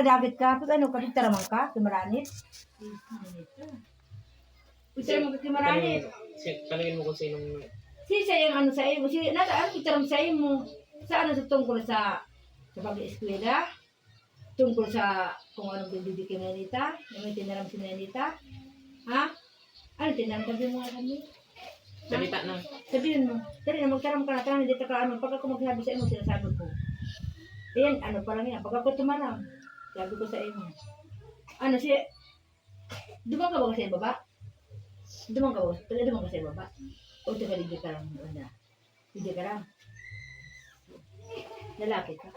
kadagit ka, pag ano, kapitaraman ka, tumaranit. Pagtaraman ka, tumaranit. Tanungin mo kung sinong... Siya yung ano sa iyo, siya, ano, pagtaram sa iyo mo, sa ano, sa tungkol sa pag-eskwela, tungkol sa kung anong bibigyan ng Nenita, yung may tinaram si Nenita, ha? Ano tinaram, sabihin mo nga kami. Salita na. Sabihin mo, dali na magtaram ka na, hindi ka ano, pag ako magsabi sa iyo, sinasabi ko. Ayan, ano pa lang yan, pag ako tumaram, sabi ko sa iyo, ano siya, dumang ka ba sa baba? Dumang ka sa baba? O taga-ligay ka lang, ano? Hindi ka lang. Lalaki ka?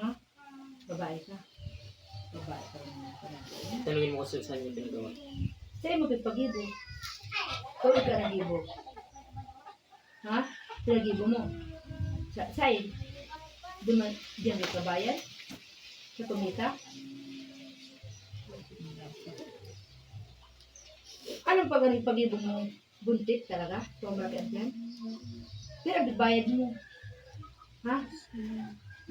Ha? Babae ka? Babae ka lang. Tanungin mo kung saan yung pinagawa. Sa'yo mo pagpagibo. O ikaw nagibo. Ha? Pinagibo mo. Sa'yo. Diyan ka kabayan? Sa kumita? Anong pag-pagibo mo? Buntit talaga? Tumara ka dyan? Pero bayad mo. Ha?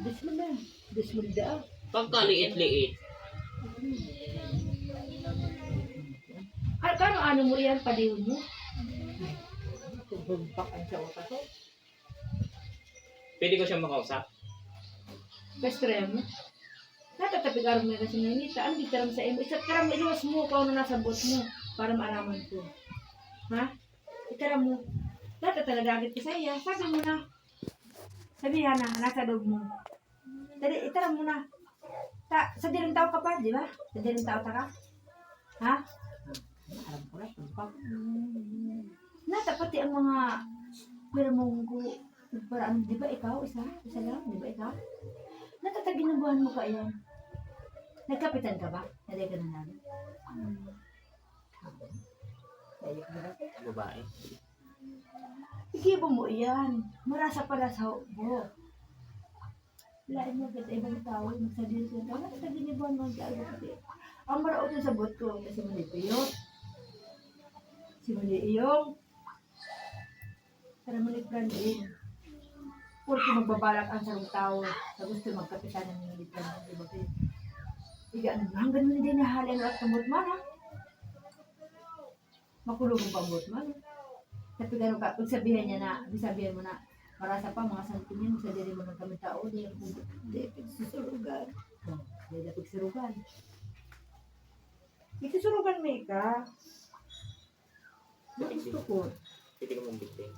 Dismal da. Pagkaliit-liit. Ano mo yan? Padihon mo? Bumbakan sa utak ko. Pwede ko siyang makausap. Kastre mo? Natatapigaran mo na kasi Nenita. Ang ditaram sa imo. Itaram mo, iluwas mo kung ano nasa bot mo para maalaman ko. Ha? Itaram mo. Natatalagagit ka sa iya. Sabi mo na. Sabihan na, nasa loob mo. Dali, itaram mo na. Sa dilang tao ka pa, di ba? Sa dilang tao ka? Ha? Alam ko na, tumpak. Natapati ang mga piramonggo. Parang, di ba ikaw? Isa lang, di ba ikaw? Natataginabuhan mo ka yan. Nagkapitan ka ba? Naday ka na namin. Babae. Igibo mo yan. Marasa pala sa buhok. Lain mo kita ibang tao, magsabihin ko, natataginabuhan mo ang tao. Ang maraot yung sabot ko, kasi manipiyot. Si Maniiyong. Para manipran din. Porque magbabalak ang sarong tao na gusto magkapitan ng militan ng iba. Hanggang hindi nahalin at tambot man, ha? Makulong ang pambot man. Tapi gano'n ka, pagsabihan niya na, sabihan mo na, marasa pa mga santin niya, sa diri mo ng kami tao, di pagsusurugan. Di pagsurugan. Pagsusurugan may ka. Ang gusto ko. Pwede ko mong bigtin.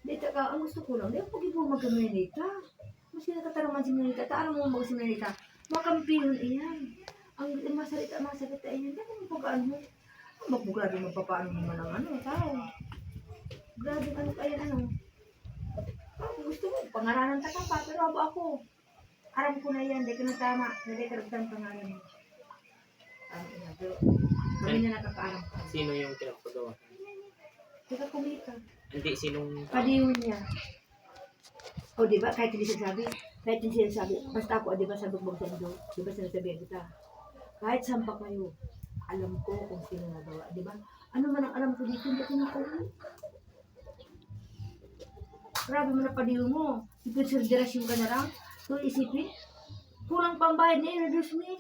Dito ka, ang gusto ko lang, di pag ikaw mag-Nenita. Mas nakataraman si Nenita, taano mo mag si Nenita, makampiyon iyan. Ang masalita iyan, di mo pagkaan mo. Ang grabe magpapaano naman ang ano, tao. Grabe ano kaya ano. Gusto mo, pangaranan ka pa, pero abo ako. Aram ko na yan, di ka na tama, hindi ka nagtang pangalan mo. Pero kami na nakakaaram ka. Sino yung pinapagawa? Di ka kumita. Hindi, sinong... Padiyon niya. O diba, kahit hindi sinasabi, basta ako, diba sabi mo sa Indo, diba sinasabihan kita, kahit saan pa kayo, alam ko kung sino nagawa, diba? Ano man ang alam ko dito, hindi ko nakauwi. Grabe mo na padiyon mo, ipinsurderasyon ka na lang, so isipin, kulang pang bayad na yun, reduce mo yun.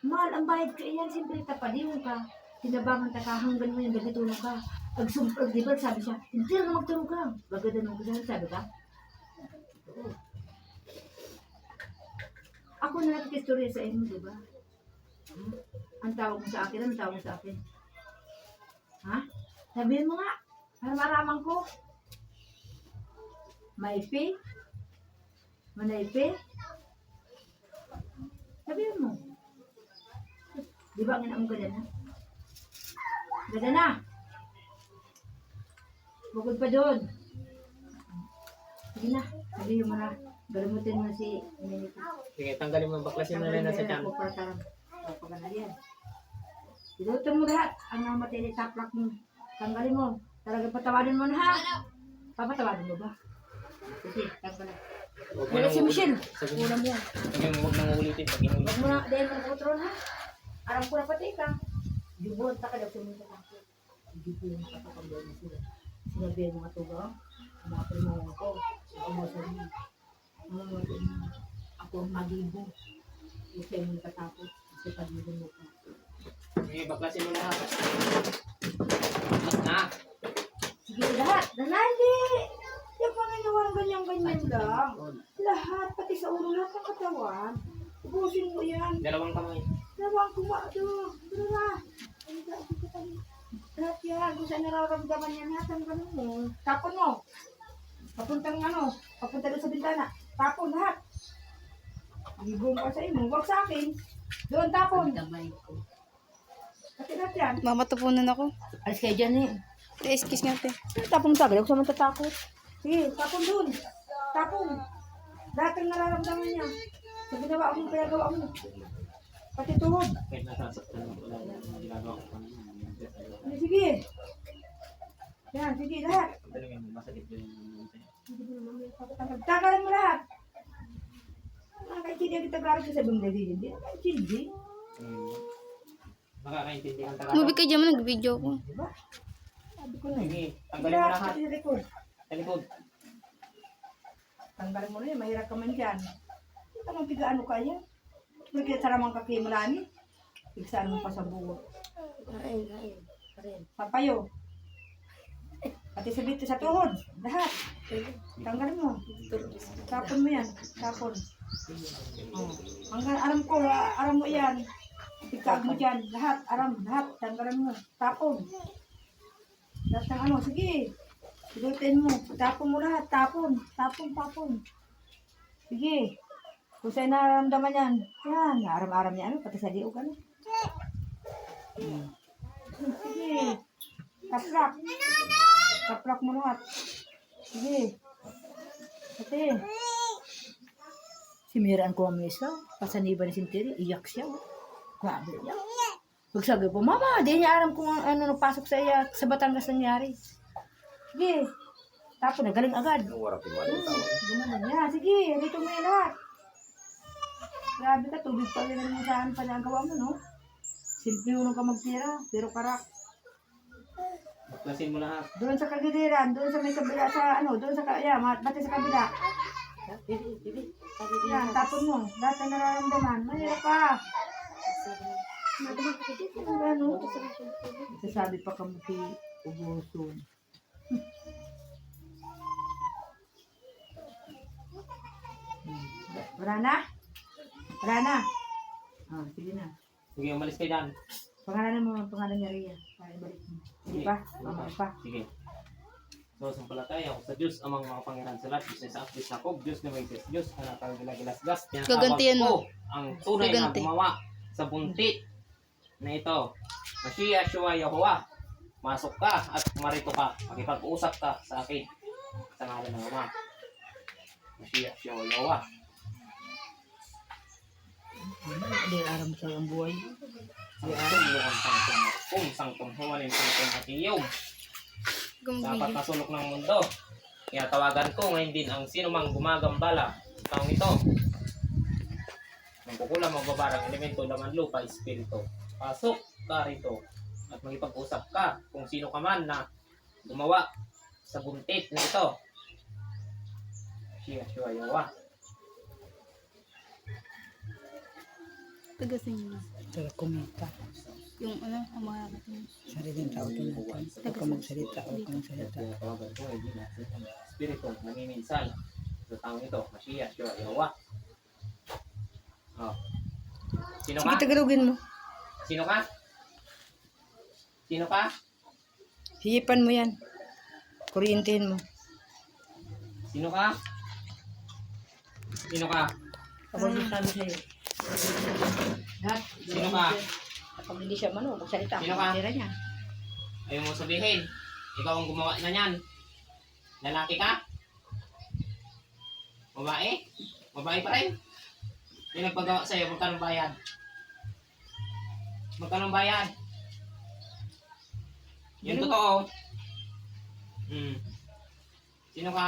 Mahal ang bayad ka iyan, siyempre tapadiyon ka, tinabangan ka hanggang mo yung nagtulong ka. Pag di ba, sabi siya, hindi na magtulong ka. Bagadan mo ko sabi ka. Oo. Ako na nakikistorya sa inyo, di ba? Ang tawag mo sa akin, ang tawag mo sa akin. Ha? Sabihin mo nga, para maraman ko. Maipi? Manaipi? Sabihin mo. Di ba, ang ina mo gada na? Gada na! Bukod pa doon. Sige na, sabihin mo na. Galamutin mo si Nenita. Sige, tanggalin mo ang baklasin na rin na sa dyan. Silutan mo lahat. Ang namatay ni taplak mo. Tanggalin mo. Talaga patawarin mo na ha. Papatawarin mo ba? Sige, tanggalin. Wala si Michelle. Una mo. Huwag nang uulitin. Huwag mo na, dahil mo utron ha. Aram ko na pati ka. Gibuhan ta ka daw sa mga kapatid. Gibuhan ka pa pag-doon na sila. Sinabi mga tugang, mga primawan ko, ako mo sabi, ako magibo. Gusto mo nakatapos. Kasi pag-ibon mo ka. Sige, baklasin mo lahat. Na. Sige, lahat. Hindi. Yung panginawa ganyan-ganyan lang. Lahat, pati sa ulo, lahat ng katawan. Ubusin mo yan. Dalawang kamay. Dalawang kumado. Dalawa. Lahat yan. Kung saan nararamdaman yan, lahat ang ganun mo. Tapon mo. Papuntang papunta doon sa bintana. Tapon lahat. Ibigong ka sa imo. Huwag sa akin. Doon tapon. Pati lahat yan. Mamatupunan ako. Alis kayo dyan eh. Excuse nga, te. Tapon tagal. Huwag sa matatakot. Sige, tapon doon. Tapon. Lahat ang nararamdaman niya. Sa ginawa mo, pinagawa mo. Pati tuhod. Kahit nasasaktan mo wala na ginagawa ko. Sige. Yan, sige, lahat. Talagang masakit din yung Tanggalin mo lahat. Kahit hindi kita galit sa ibang dalili. Hindi naman hindi. Makakaintindi ang Mabi Tagalog. kayo dyan, nag-video ko. Diba? Sabi ko na eh. Sige, tanggalin mo lahat. Pati sa likod. Sa likod. Tanggalin mo na yun. Mahirap ka man dyan. Ito mong pigaan mo kaya. Porque saramang kakimalani. Pigsaan mo pa sa buo. Papayo. Pati sa dito sa tuhod. Lahat. Tanggalin mo. Tapon mo yan. Tapon. Oh. Hanggang aram mo yan. Pigkaag mo dyan. Lahat. Lahat. Tanggalin mo. Tapon. Lahat ng sige. Silutin mo. Tapon mo lahat. Tapon. Sige. Kung sa'yo nararamdaman yan. Yan. Aram-aram niya. Pati sa liog. Sige. Kaplak. Kaplak mo lahat. Sige. Pati. Si Miraan ko ang mesa. Pasaniba ni Sintiri. Iyak siya. Grabe niya. Pagsabi po, Mama, di niya aram kung napasok sa iya sa Batangas nangyari. Sige. Tapos nagaling agad. Gumanon niya. Sige, dito mo yan lahat. Grabe ka, tubig pa rin naman saan pa nagawa mo, no? Simple mo ka magtira, pero karak. Baklasin mo lahat. Doon sa kagiliran, doon sa may kabila, doon sa, bati sa kabila. Yan, tapon mo. Lahat na nararamdaman. Mahirap ka. Sasabi pa ka mo si Ubuson. Wala na? Sige na. Sige, umalis kayo dyan. Pangalan niya Rhea. Para ibalik mo. Hindi pa? Mamaya pa. Sige. So, sampalataya ako sa Diyos, amang mga pangyarihan sa lahat, Diyos na sa Apis Jacob, Diyos na may Diyos, anak ang gilagilasgas, Gagantihan mo. ang tunay na Gaganti. gumawa sa bunti na ito. Mashiach Yeshua Yahuwah, masok ka at marito ka, makipag-usap ka sa akin sa ngalan ng Ama. Mashiach Yeshua Yahuwah. Hindi aram sa ang buhay. Kung sangkong huwanin sangkong atiyong sa apat Gumvideo. na sulok ng mundo. Kaya tawagan ko ngayon din ang sino mang gumagambala sa taong ito. Magkukulang magbabarang elemento, laman lupa, espiritu. Pasok ka rito at magipag-usap ka kung sino ka man na gumawa sa buntit na ito. Yeshua Yahuwah. Tagasin mo. Talaga kumita. Yung ang mga katin. Sariling tao din natin. Huwag ka magsalita, huwag ka magsalita. Kaya tawagan ko ngayon din ang espiritu namiminsan sa taong ito. Mashiach Yeshua Yahuwah. Oh. Sino Sige, ka? tagalogin mo. Sino ka? Sino ka? Hihipan mo yan. Kuryentihin mo. Sino ka? Sino ka? Ako yung sabi sa'yo. Lahat. Sino ka? Kapag hindi siya magsalita. Sino ka? Tira niya. Ayaw mo sabihin. Ikaw ang gumawa na yan. Lalaki ka? Babae? Babae pa rin? Yung nagpagawa sa'yo, magkano bayad? Magkano bayad? Yung totoo. Sino ka?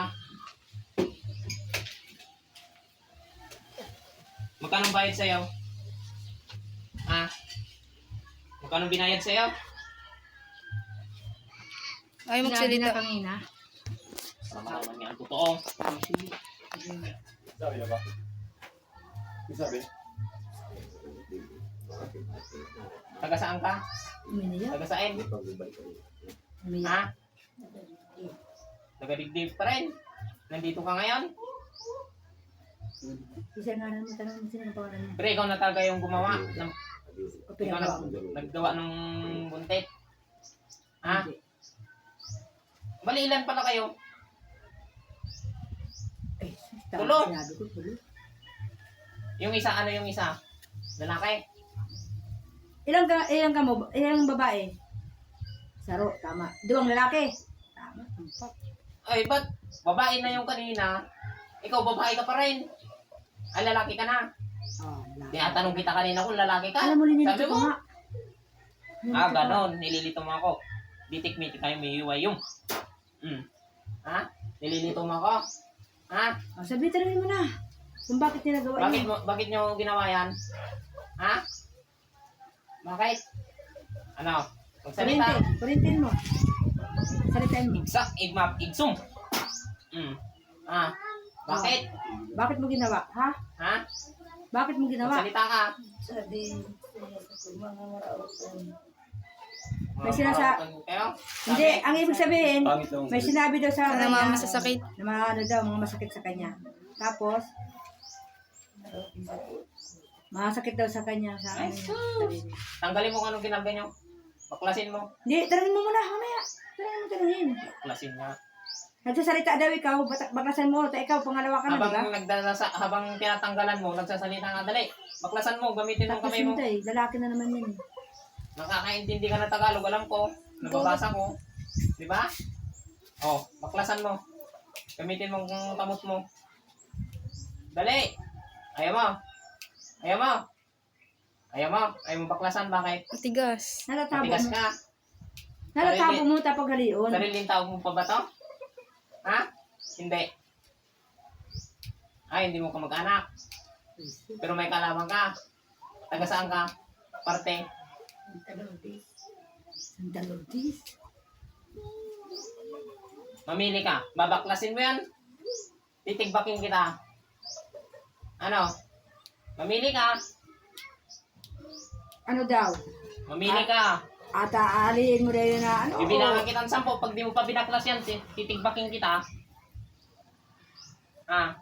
Magkano bayad sa'yo? Ha? Magkano binayad sa'yo? Ayaw magsalita. Kanina. Para malaman niya ang totoo. Sabi na ba? Sabi? Taga saan ka? Umiiyak. Taga saan? Umiiyak. Ha? Taga Digdig pa rin. Nandito ka ngayon? Isa nga naman, tanong mo sila ng pangalan mo. Pero ikaw na talaga yung gumawa. O Ikaw pinagawa mo. naggawa ng buntit. Ha? Bali, ilan pala kayo? Ay, Tulo. sinabi ko, tulo. Yung isa, ano yung isa? Lalaki? Ilang babae? Saro, tama. Duwang lalaki? Tama. Ampak. Ay, ba't babae na yung kanina? Ikaw, babae ka pa rin. Ay, lalaki ka na. Oh, lalaki. Tinatanong kita kanina kung lalaki ka. Alam mo, linilito Sabi ko mo? nga. Ah, ganon. Nililito mo ako. Ditik-mitik kayo, may hiway yung. Ha? Nililito mo ako? Ha? Oh, sabi, tanongin mo na. Kung bakit niya nagawa niya. Bakit nyo ginawa yan? Ha? Bakit? Ano? Magsalita. Kurintin mo. Salitain mo. Igsak, igmap, igsum. Ah. Bakit? Bakit mo ginawa? Ha? Ha? Bakit mo ginawa? Magsalita ka. Sabi, mga May kayo? Hindi, ang ibig sabihin, Pangit lang. may sinabi daw sa Ano mga masasakit? na mga ano daw, mga masakit sa kanya. Tapos, masakit daw sa kanya. Sa Ay, sarili. Tanggalin mo kung anong ginagawa nyo. Baklasin mo. Hindi, tanongin mo muna, mamaya. Tanongin. Baklasin nga. Nagsasalita daw ikaw, baklasan mo, ikaw, pangalawa ka na, di ba? Habang tinatanggalan mo, nagsasalita nga, dali. Baklasan mo, gamitin mo kamay mo. Tapos hindi, lalaki na naman yun. Nakakaintindi ka ng Tagalog, alam ko. Nababasa ko. Di ba? Oh, baklasan mo. Gamitin mo ang kamot mo. Dali! Ayaw mo. Ayaw mo. Ayaw mo. Ayaw mo baklasan, bakit? Matigas. Nalatabo Matigas mo. ka. Nalatabo mo tapos galion. Sariling tawag mo pa ba to? Ha? Hindi. Ay, hindi mo ka mag-anak. Pero may kalaman ka. Taga saan ka? Parte. Sandalodis. Mamili ka. Babaklasin mo yan. Titigbakin kita. Ano? Mamili ka. Ano daw? Mamili ka. At aaliin mo rin na ano? Bibilangan kita ng 10. Pag di mo pa binaklas yan, titigbakin kita. Ah.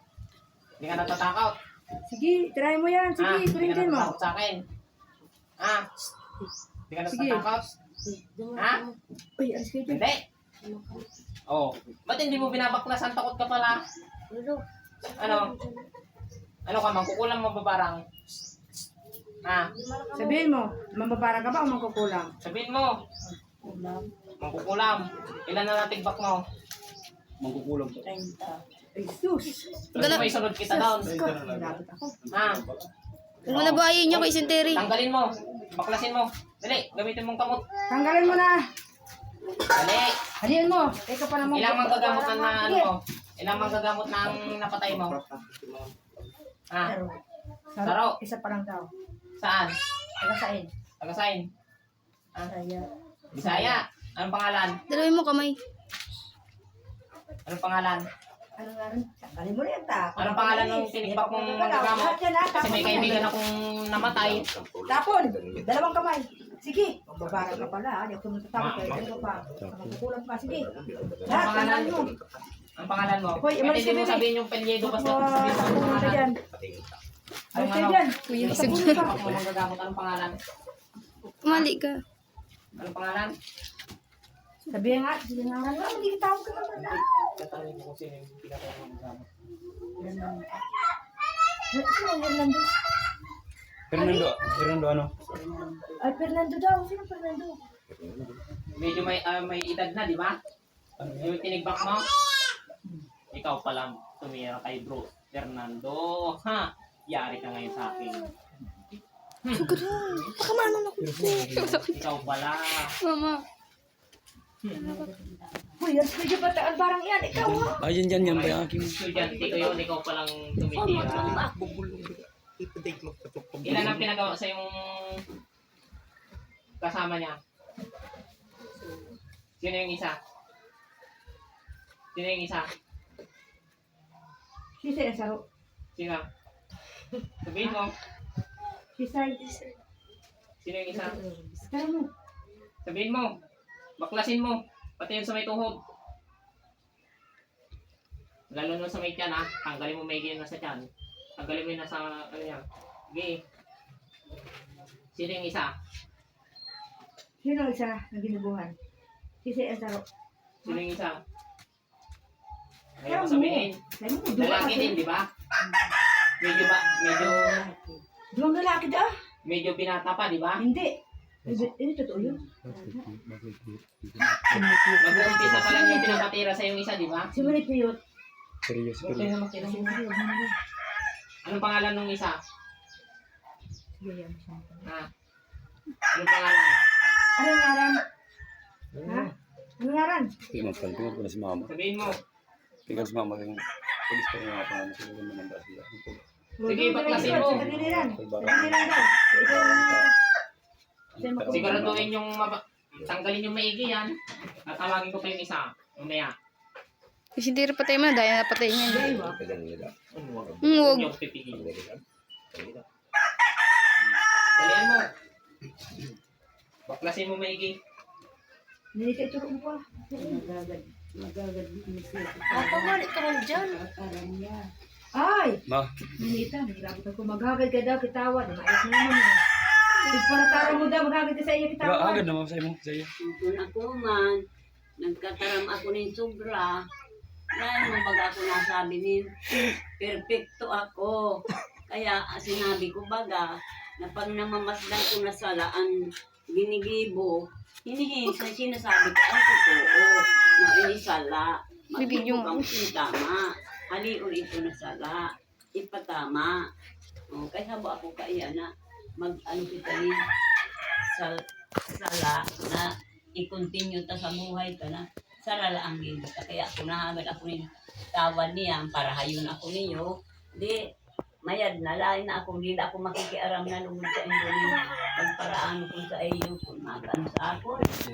Hindi ka natatakot. Sige, try mo yan. Sige, Hindi ka kurintin mo. natatakot sa akin. Ah. Hindi ka Sige. natatakot. Ha? Uy, alis kayo dyan. Hindi. Oh. Ba't hindi mo binabaklasan? Takot ka pala. Ano? Ano ka? Mangkukulang mo ba parang? Ha? Sabihin mo, mamabara ka ba o mangkukulang? Sabihin mo. Mangkukulam. Ilan na natigbak mo? Mangkukulam to. Ay, sus! Gusto mo isunod kita down. Malapit ako. Ha? Huwag mo na buhayin niya kay Sinteri. Tanggalin mo. Baklasin mo. Dali. Gamitin mong kamot. Tanggalin mo na! Dali. Halin mo! Ikaw pa naman. Ilang manggagamot na ano mo? Ilang manggagamot na ang napatay mo? Ha? Saro. Isa pa lang daw. Saan? Tagasain. Tagasain. Saya. Bisaya. Anong pangalan? Dalawin mo kamay. Anong pangalan? Ano nga rin? Tanggalin mo na yan ta. Anong pangalan ng tinigbak mong manggagamot? Kasi may kaibigan akong namatay. Tapon! Dalawang kamay. Sige. Magbabara ka pala. Hindi ako matatakot kayo. Ito pa. Magkukulang pa. Sige. Lahat, tanggalin mo. Ang pangalan mo? Hoy, Pwede umalis hindi mo ka, sabihin yung pelyedo basta Wow, sabihin mo yung takbo ka pangalan. dyan. Ang Alis kayo ano? dyan. Kuya, Takbo isip ka. Tinigbak mong manggagamot. Anong pangalan? Umali ka. Anong pangalan? Sabihin nga. Sige nga. Ano? Hindi tawag ka naman. Tatanungin mo kung sino yung pinatay ng manggagamot. Sino yung Fernando? Fernando ano? Ay, Fernando daw. Sino Fernando? Medyo may edad na, di ba? Yung tinigbak mo? Ikaw palang tumira kay bro Fernando. Ha? Yari ka ngayon sa akin. Baka manon ako. Ikaw pala. Mama. Uy, yan medyo bataan parang yan. Ikaw ha? Ayun dyan yan ba yung aking... Estudyante ko yun, ikaw palang tumitira. Ilan ang pinagawa sa yung kasama niya? Sino yung isa? Sino yung isa? Sisay na saro. Sino? Sabihin mo. Sisay. Sino yung isa? Tara mo. Sabihin mo. Baklasin mo. Pati yung sa may tuhod. Lalo na sa may tiyan ha. Tanggalin mo maigi yung nasa tiyan. Tanggalin mo yung nasa ano yan. Sige. Sino yung isa? Sino isa na ginubuhan? Si Ezaro. Sino yung isa? Tara Ayaw mo mo. sabihin. Sabi mo, duwa Lalaki kasi. din, di ba? Medyo Duwang lalaki da. medyo binata pa, di ba? Hindi. Hindi totoo yun. Mag-uumpisa pa lang yung pinapatira sa yung isa, di ba? Si Manipiyot. Seryoso. Okay naman Si kailangan. Manipiyot. Anong pangalan nung isa? Sige, yan siya. Ha? Anong pangalan? Ano yung ngaran? Ha? Ano yung ngaran? Tingnan ko na si mama. Sabihin mo. Tingnan si mama yung polis ko yung mga pangalan sila ng mga sila. Sige, baklasin mo. Sa giliran. Sa giliran daw. Ikaw ang giliran. Siguraduhin yung tanggalin yung maigi yan. At tawagin ko pa yung isa. Mamaya. Kasi hindi rin patay mo na, dahil napatay niya. Daiwa. Huwag. Yung pipigil. Dalian mo. Baklasin mo maigi. Nilita ito mo pa. Pabalik ka man dyan. Ay! Ma, Nilita, nagilabot ako. Maghagad ka daw, kitawad. Maayos na naman eh. Para mo daw, maghagad ka sa iyo, diba kitawad. agad naman sa'yo mo? Sa'yo. Kung ako man, nagkataram ako ng sobra, dahil mo baga ako nasabi ni, perfecto ako. Kaya sinabi ko baga, na pag namamasdan ko na sala ang ginigibo, sinasabi ko ang totoo na inisala. Bibigyo mo. Magpupang tama. Haliun ito na sala. Ipatama. O, kaya ba ako kaya na mag-ano kita ni sala na i-continue ta sa buhay ka na sarala ang gino ka. Kaya ako nahagad ako ni tawan niya para hayon ako niyo. Di, mayad na lain na ako. Di na ako makikiaram na lugod sa inyo niyo. Magparaan ko sa iyo kung magaan sa ako.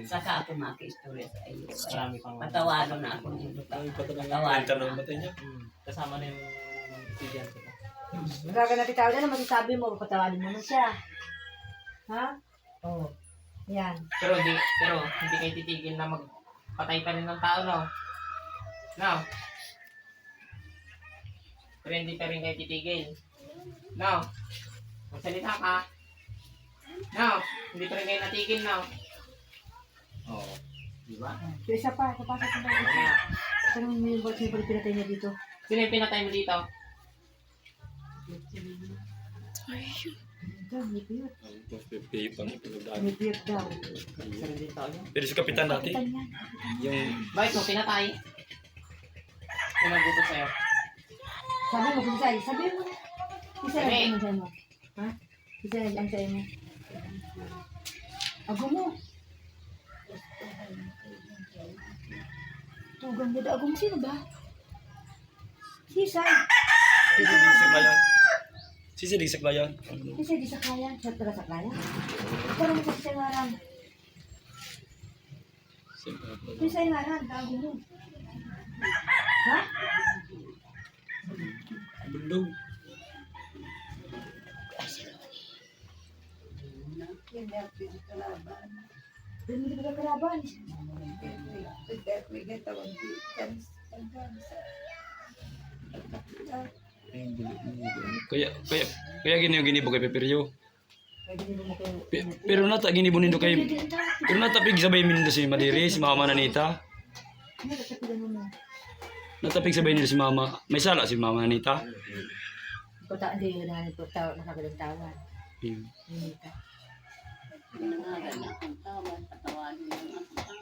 Saka ako maki-istorya sa iyo. Kaya Marami pang patawado na ako niyo. Patawado na. Kasama na yung estudyante ko. Maghagad na kitawad. Ano masasabi mo? Patawanin mo na siya. Ha? Oo. Yan. Pero hindi kayo titigil na magpatay pa rin ng tao, no? No? Pero hindi pa rin kayo titigil. No? Magsalita ka. No? Hindi pa rin kayo natigil, no? Oo. Di ba? So, isa pa. Kapasok ko ba? Mamaya. Tanong mo yung pinatay niya dito. Sino yung pinatay mo dito? Ito, Manipiyot. Manipiyot daw. Sarili tao niya. Pero si kapitan dati, Kapitan yan. yung Bakit mo pinatay? Sinagutot sa'yo. Sabi mo kung sa'yo. Sabi mo na. Isa Sabi. lang sa'yo mo. Ha? Isa lang sa'yo mo. Ago mo. Tugang mo. Ago mo. Sino ba? Sisay. sisidig sa klayan. Sisidig sa klayan. Sisay di sa kaya. Sa taga sa kaya. Parang sa sisay ngaran. Sisay ngaran. Ago mo. Ha? Bundog. Doon mo di ba kalaban? Kaya gini yung ginibo kay Peperio. Pwede din mo kayo. Pero nata ginibo nindo kay pero natapig sabay mindo si Madiri, si Mama Nanita. Ano ba kapitan mo mo? Natapig sabay nila si Mama. May sala si Mama Nanita. Kota hindi yun na nakagalang tawa. Ayun. Nilita. Nangagal na akong tawad. Patawado lang ako.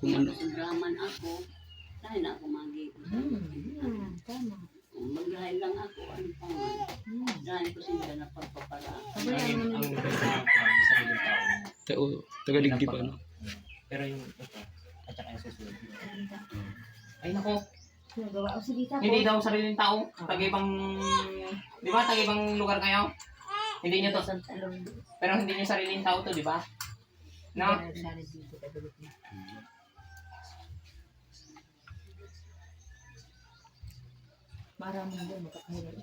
Kung ano, Sobraman ako. Dahil na ako magigo. Tama. Magdahil lang ako. Ano pa man. Dahil ko sila na pagpapara. Ang sariling tao. taga-digdi pa, no? Pero yung ito, at saka yung susunod. Ay nako, Nagawa ko si Dita. hindi daw sariling tao. Tag-ibang, di ba? Tag-ibang lugar kayo. Hindi nyo to, pero hindi nyo sariling tao to, di ba? No? Maraming doon, makakahirap.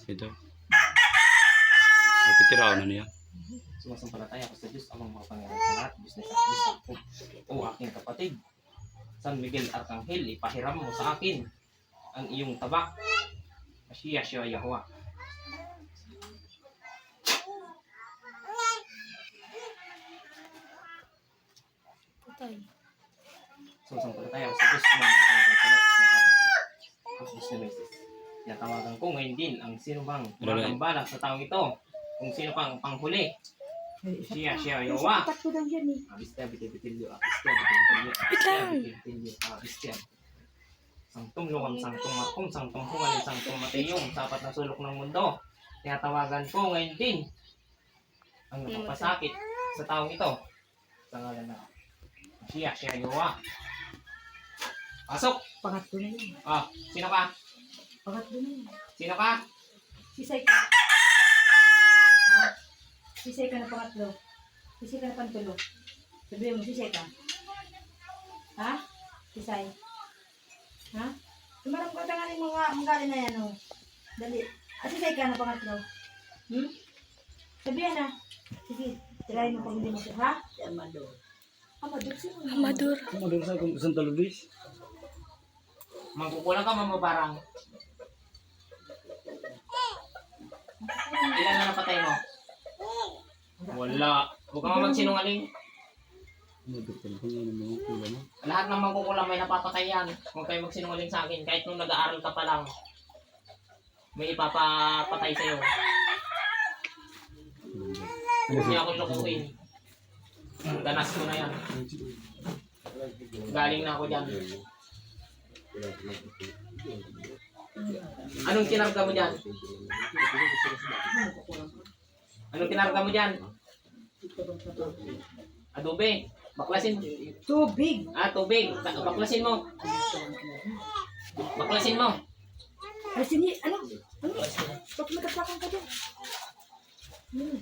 Ito. Pitiraw na niya. Sumasampalataya ako sa Diyos, amang makapangyarihan sa lahat. Diyos na Diyos ako. O aking kapatid, San Miguel Arcangel, ipahiram mo sa akin ang iyong tabak. Mashiach siya Yahweh. Patay. Sumasampalataya ako sa Diyos, amang makapangyarihan sa lahat. Diyos na ako. Diyos na Moses. Tinatawagan ko ngayon din ang sino bang magambala sa taong ito. Kung sino pang panghuli. Mashiach siya Yahweh. Tatlo daw yan eh. Abistia, bitibitilyo, abistia, bitibitilyo, abistia, bitibitilyo, abistia. Sangtum luwam, sangtum makum, sangtum hungalin, sangtum matiyong, sapat na sulok ng mundo. Tinatawagan ko ngayon din ang napapasakit sa taong ito. Sa ngalan na Mashiach siya Yahweh. Pasok! Pangatlo na yun. Ah, sino ka? Pangatlo na yun. Sino ka? Sisay ka. Ah, sisay ka na pangatlo. Sisay ka na pantulo. Sabihin mo, sisay ka. Ha? Sisay. Ha? Tumarang ko tanganin mo nga, magaling na yan, oh. Dali. Sisay ka na pangatlo. Hmm? Sabihan na. Sige, tirahin mo pag hindi mo siya, ha? Si Amador. Amador, sino? Amador. Kumador sa kung Santa Luis. Magkukulang ka mamabarang. Ilan na napatay mo? Wala. Huwag ka magsinungaling. Lahat ng magkukulang may napapatay yan. Huwag kayo magsinungaling sa akin. Kahit nung nag-aaral ka pa lang, may ipapapatay sa'yo. Huwag niya akong lukuhin. Ganas ko na yan. Galing na ako dyan. Anong kinarga mo dyan? Anong kinarga mo dyan? Adobe. Baklasin. Tubig. Ah, tubig. Baklasin mo. Baklasin mo. Ay, sini, ano? Ano? Bakit magkapakan ka dyan? Hmm.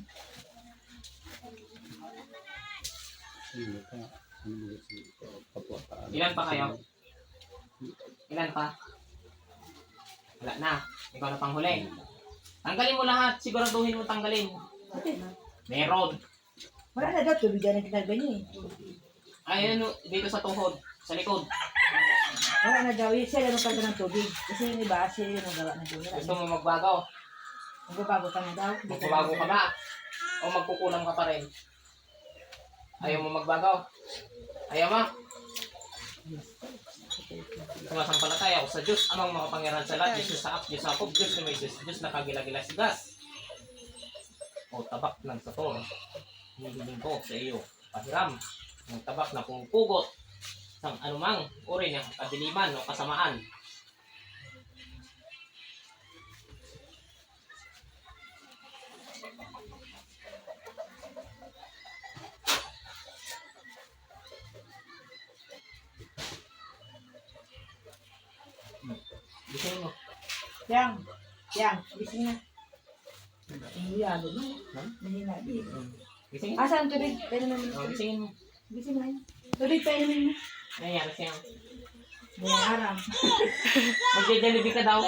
Ilan pa kayo? Ilan pa? Wala na. Ikaw na panghuli. Tanggalin mo lahat. Siguraduhin mo tanggalin. Okay. Meron. Wala na daw, tubig na kinarga niya eh. Ay, ano, dito sa tuhod. Sa likod. Wala na daw, yun sila nung karga ng tubig. Kasi yung iba, sila yung nagawa ng tubig. Gusto mo magbago? Magbabago ka na daw. Magbabago ka ba? O magkukulang ka pa rin? Ayaw mo magbago? Ayaw mo? Sumasampalataya ako sa Diyos, amang makapangyarihan sa lahat, Diyos sa Diyos sa Jacob, Diyos ni Moises, Diyos na kagila-gila-sigas. O tabak ng sator, hinihiling ko sa iyo, pahiram ng tabak na pumupugot sa anumang uri ng kadiliman o kasamaan. Gising mo. Yang, gising na. Nahihiyado na. Nahihina. Gising mo. Asan ang tubig? Pwede naman. O, gisingin mo. Gising na yun. Tubig, pwede naman. Nangyari sa'yo. Buong araw. Magde-delivery ka daw.